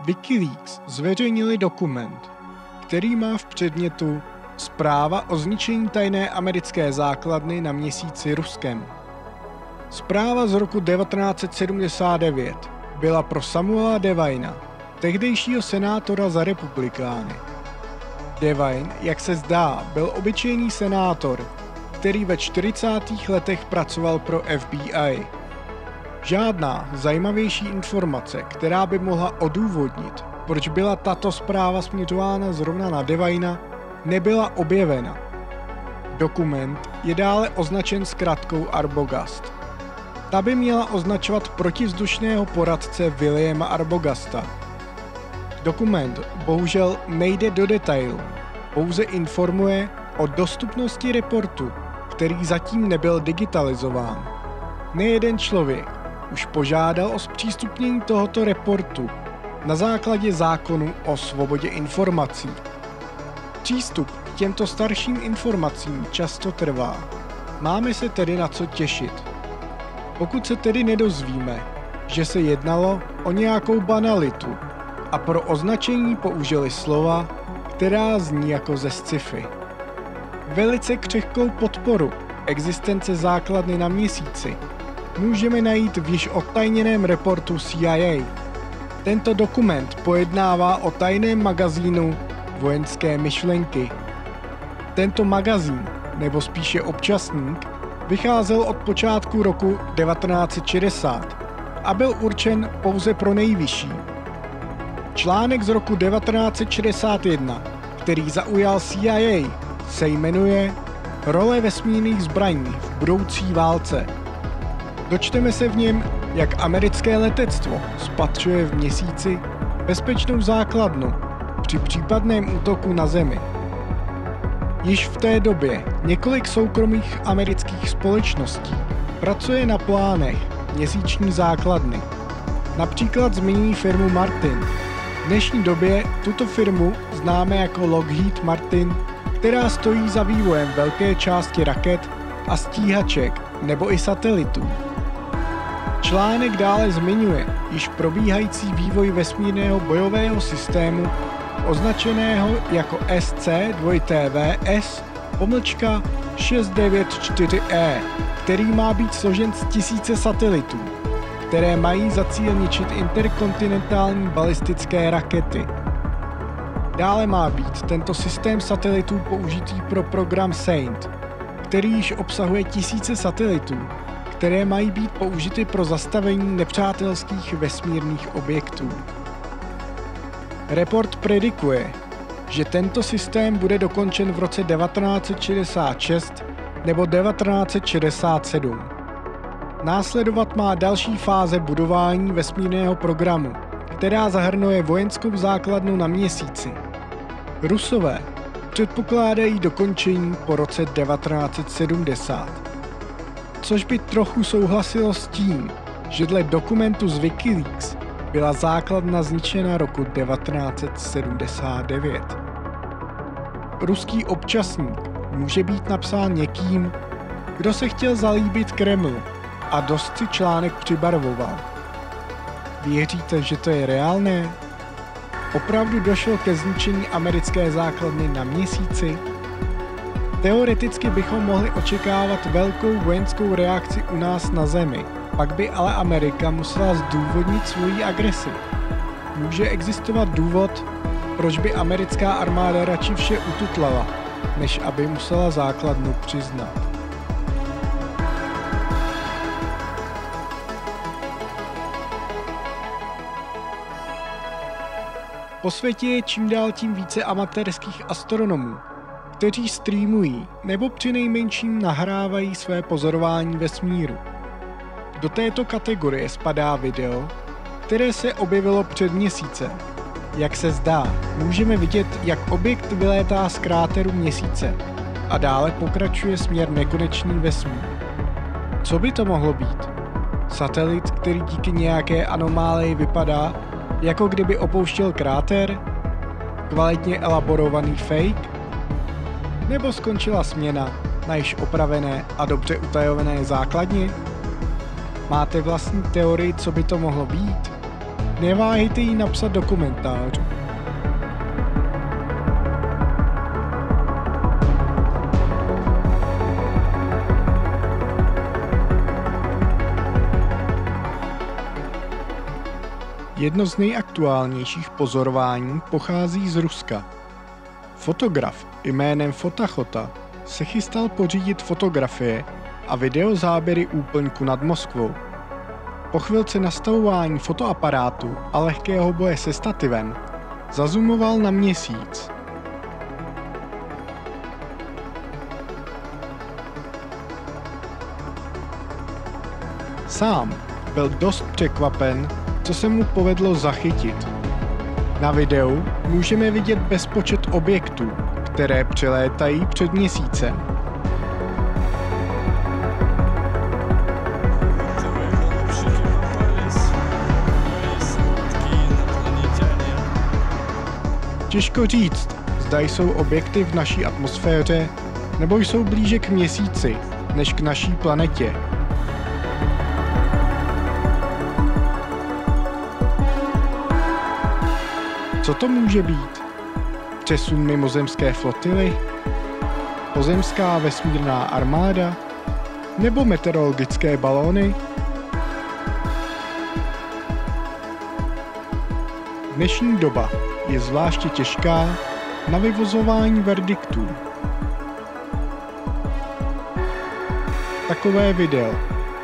Wikileaks zveřejnili dokument, který má v předmětu zpráva o zničení tajné americké základny na měsíci Ruskem. Zpráva z roku 1979 byla pro Samuela Devina, tehdejšího senátora za republikány. Devine, jak se zdá, byl obyčejný senátor, který ve 40. letech pracoval pro FBI. Žádná zajímavější informace, která by mohla odůvodnit, proč byla tato zpráva směřována zrovna na Devina, nebyla objevena. Dokument je dále označen zkratkou Arbogast. Ta by měla označovat protivzdušného poradce Williama Arbogasta. Dokument bohužel nejde do detailu, pouze informuje o dostupnosti reportu, který zatím nebyl digitalizován. Nejeden člověk už požádal o zpřístupnění tohoto reportu na základě zákonu o svobodě informací. Přístup k těmto starším informacím často trvá. Máme se tedy na co těšit. Pokud se tedy nedozvíme, že se jednalo o nějakou banalitu a pro označení použili slova, která zní jako ze sci-fi. Velice křehkou podporu existence základny na měsíci můžeme najít v již odtajněném reportu CIA. Tento dokument pojednává o tajném magazínu Vojenské myšlenky. Tento magazín, nebo spíše občasník, vycházel od počátku roku 1960 a byl určen pouze pro nejvyšší. Článek z roku 1961, který zaujal CIA, se jmenuje Role vesmírných zbraní v budoucí válce. Dočteme se v něm, jak americké letectvo spatřuje v měsíci bezpečnou základnu při případném útoku na Zemi. Již v té době několik soukromých amerických společností pracuje na plánech měsíční základny. Například zmiňují firmu Martin. V dnešní době tuto firmu známe jako Lockheed Martin, která stojí za vývojem velké části raket a stíhaček nebo i satelitů. Článek dále zmiňuje již probíhající vývoj vesmírného bojového systému označeného jako SC-2TVS-694E, který má být složen z 1000 satelitů, které mají za cíl ničit interkontinentální balistické rakety. Dále má být tento systém satelitů použitý pro program Saint, který již obsahuje 1000 satelitů, které mají být použity pro zastavení nepřátelských vesmírných objektů. Report predikuje, že tento systém bude dokončen v roce 1966 nebo 1967. Následovat má další fáze budování vesmírného programu, která zahrnuje vojenskou základnu na měsíci. Rusové předpokládají dokončení po roce 1970. Což by trochu souhlasilo s tím, že dle dokumentu z Wikileaks byla základna zničena roku 1979. Ruský občasník může být napsán někým, kdo se chtěl zalíbit Kremlu a dost si článek přibarvoval. Věříte, že to je reálné? Opravdu došlo ke zničení americké základny na měsíci? Teoreticky bychom mohli očekávat velkou vojenskou reakci u nás na Zemi, pak by ale Amerika musela zdůvodnit svoji agresi. Může existovat důvod, proč by americká armáda radši vše ututlala, než aby musela základnu přiznat. Po světě je čím dál tím více amatérských astronomů, kteří streamují nebo přinejmenším nahrávají své pozorování vesmíru. Do této kategorie spadá video, které se objevilo před měsícem. Jak se zdá, můžeme vidět, jak objekt vylétá z kráteru Měsíce a dále pokračuje směr nekonečný vesmír. Co by to mohlo být? Satelit, který díky nějaké anomálii vypadá, jako kdyby opouštěl kráter? Kvalitně elaborovaný fake? Nebo skončila směna na již opravené a dobře utajované základně? Máte vlastní teorii, co by to mohlo být? neváhejte ji napsat do komentářů. Jedno z nejaktuálnějších pozorování pochází z Ruska. Fotograf jménem Fotachota se chystal pořídit fotografie a videozáběry úplňku nad Moskvou. Po chvilce nastavování fotoaparátu a lehkého boje se stativem zazumoval na Měsíc. Sám byl dost překvapen, co se mu povedlo zachytit. Na videu můžeme vidět bezpočet objektů, které přelétají před Měsícem. Těžko říct, zda jsou objekty v naší atmosféře, nebo jsou blíže k Měsíci, než k naší planetě. Co to může být? Přesun mimozemské flotily? Pozemská vesmírná armáda? Nebo meteorologické balóny? Dnešní doba je zvláště těžká na vyvozování verdiktů. Takové video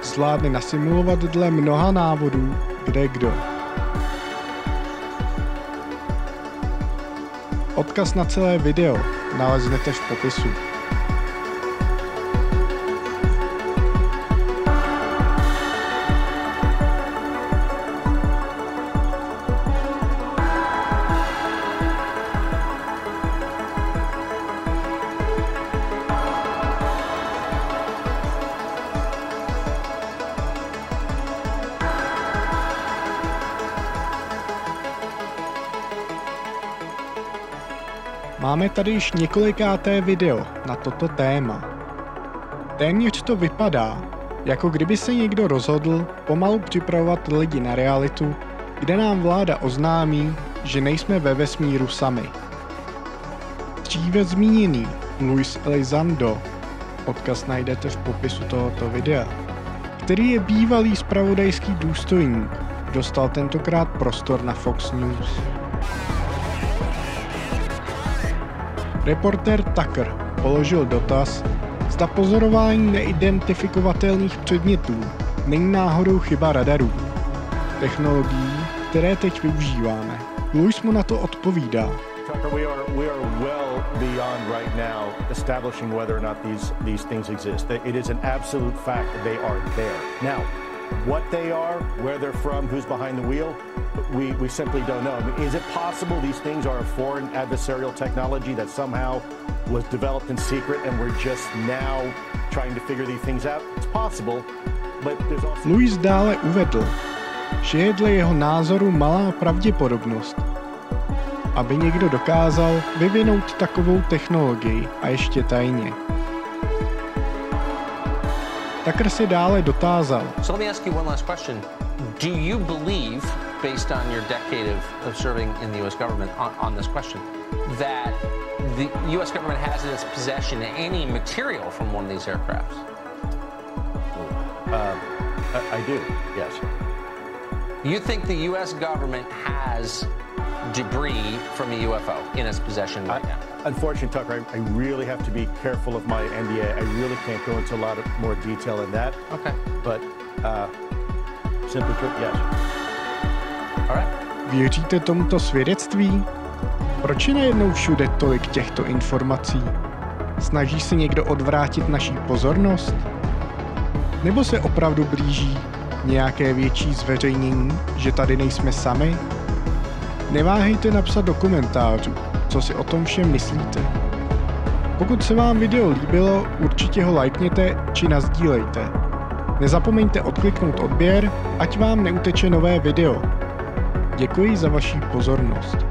zvládne nasimulovat dle mnoha návodů kde kdo. Odkaz na celé video naleznete v popisu. Máme tady již několikáté video na toto téma. Téměř to vypadá, jako kdyby se někdo rozhodl pomalu připravovat lidi na realitu, kde nám vláda oznámí, že nejsme ve vesmíru sami. Dříve zmíněný Luis Elizondo, odkaz najdete v popisu tohoto videa, který je bývalý zpravodajský důstojník, dostal tentokrát prostor na Fox News. Reportér Tucker položil dotaz, zda pozorování neidentifikovatelných předmětů není náhodou chyba radarů, technologií, které teď využíváme. Luis mu na to odpovídá. Tucker, we are well beyond right now establishing whether or not these things exist. It is an absolute fact that they are there. Now, what they are, where they're from, who's behind the wheel, we simply don't know. I mean, is it possible these things are a foreign adversarial technology that somehow was developed in secret and we're just now trying to figure these things out? It's possible, but there's also... Luis dále uvedl, že je dle jeho názoru malá pravděpodobnost, aby někdo dokázal vyvinout takovou technologii a ještě tajně. Tucker se dále dotázal. So let me ask you one last question. Do you believe, based on your decade of serving in the U.S. government on this question, that the U.S. government has in its possession any material from one of these aircrafts? I do, yes. You think the U.S. government has debris from a UFO in its possession right now? Unfortunately, Tucker, I really have to be careful of my NDA. I really can't go into a lot of more detail in that. Okay. But simply put, yes. All right. Věříte tomuto svědectví? Proč je najednou všude tolik těchto informací? Snaží se někdo odvrátit naší pozornost? Nebo se opravdu blíží nějaké větší zveřejnění, že tady nejsme sami? Neváhejte napsat do komentářů, co si o tom všem myslíte. Pokud se vám video líbilo, určitě ho lajkněte či nasdílejte. Nezapomeňte odkliknout odběr, ať vám neuteče nové video. Děkuji za vaši pozornost.